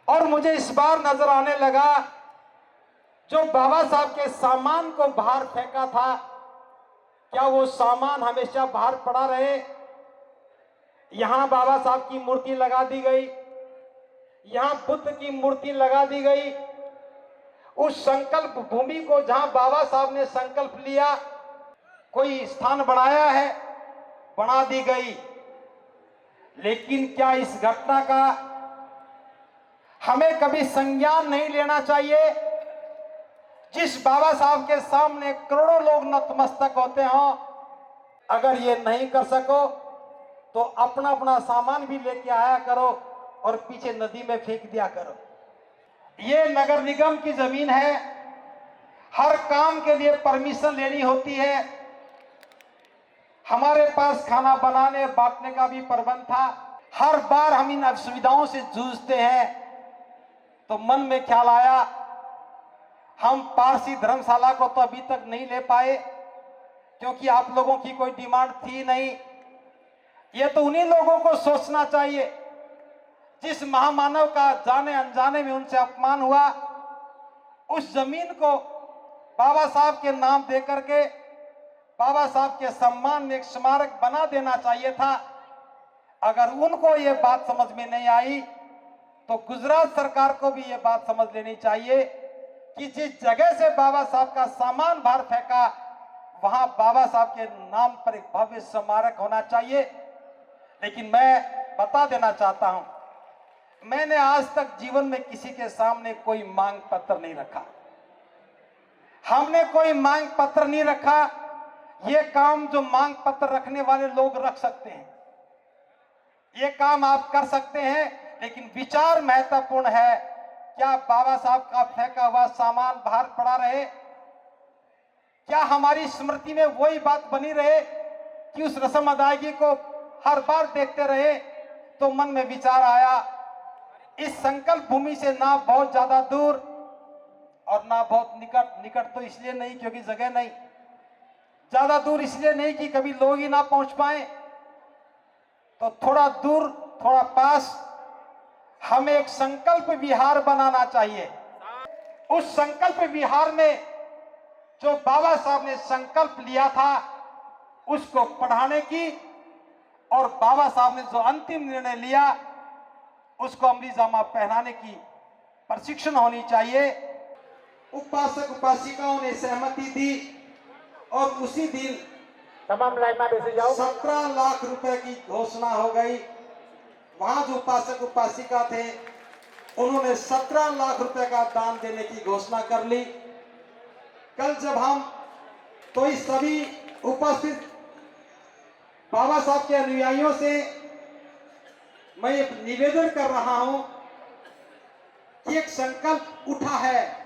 और मुझे इस बार नजर आने लगा जो बाबा साहब के सामान को बाहर फेंका था, क्या वो सामान हमेशा बाहर पड़ा रहे? यहां बाबा साहब की मूर्ति लगा दी गई, यहां बुद्ध की मूर्ति लगा दी गई। उस संकल्प भूमि को जहां बाबा साहब ने संकल्प लिया, कोई स्थान बनाया है, बना दी गई। लेकिन क्या इस घटना का हमें कभी संज्ञान नहीं लेना चाहिए? जिस बाबा साहब के सामने करोड़ों लोग नतमस्तक होते हों, अगर ये नहीं कर सको तो अपना अपना सामान भी लेके आया करो और पीछे नदी में फेंक दिया करो। ये नगर निगम की जमीन है, हर काम के लिए परमिशन लेनी होती है। हमारे पास खाना बनाने बांटने का भी प्रबंध था। हर बार हम इन असुविधाओं से जूझते हैं तो मन में ख्याल आया, हम पारसी धर्मशाला को तो अभी तक नहीं ले पाए क्योंकि आप लोगों की कोई डिमांड थी नहीं। ये तो उन्हीं लोगों को सोचना चाहिए जिस महामानव का जाने अनजाने में उनसे अपमान हुआ। उस जमीन को बाबा साहब के नाम दे करके बाबा साहब के सम्मान में एक स्मारक बना देना चाहिए था। अगर उनको ये बात समझ में नहीं आई तो गुजरात सरकार को भी ये बात समझ लेनी चाहिए कि जिस जगह से बाबा साहब का सामान बाहर फेंका, वहां बाबा साहब के नाम पर एक भव्य स्मारक होना चाहिए। लेकिन मैं बता देना चाहता हूं, मैंने आज तक जीवन में किसी के सामने कोई मांग पत्र नहीं रखा। हमने कोई मांग पत्र नहीं रखा। ये काम जो मांग पत्र रखने वाले लोग रख सकते हैं, ये काम आप कर सकते हैं, लेकिन विचार महत्वपूर्ण है। क्या बाबा साहब का फेंका हुआ सामान बाहर पड़ा रहे? क्या हमारी स्मृति में वही बात बनी रहे कि उस रस्म अदायगी को हर बार देखते रहे? तो मन में विचार आया, इस संकल्प भूमि से ना बहुत ज्यादा दूर और ना बहुत निकट। निकट तो इसलिए नहीं क्योंकि जगह नहीं, ज्यादा दूर इसलिए नहीं कि कभी लोग ही ना पहुंच पाए, तो थोड़ा दूर थोड़ा पास हमें एक संकल्प विहार बनाना चाहिए। उस संकल्प विहार में जो बाबा साहब ने संकल्प लिया था उसको पढ़ाने की, और बाबा साहब ने जो अंतिम निर्णय लिया उसको अमली जामा पहनाने की प्रशिक्षण होनी चाहिए। उपासक उपासिकाओं ने सहमति दी और उसी दिन तमाम लाइन में बैसे जाओ। 17 लाख रुपए की घोषणा हो गई। वहां जो उपासक उपासिका थे उन्होंने 17 लाख रुपए का दान देने की घोषणा कर ली। कल जब हम तो इस सभी उपस्थित बाबा साहब के अनुयायियों से मैं निवेदन कर रहा हूं कि एक संकल्प उठा है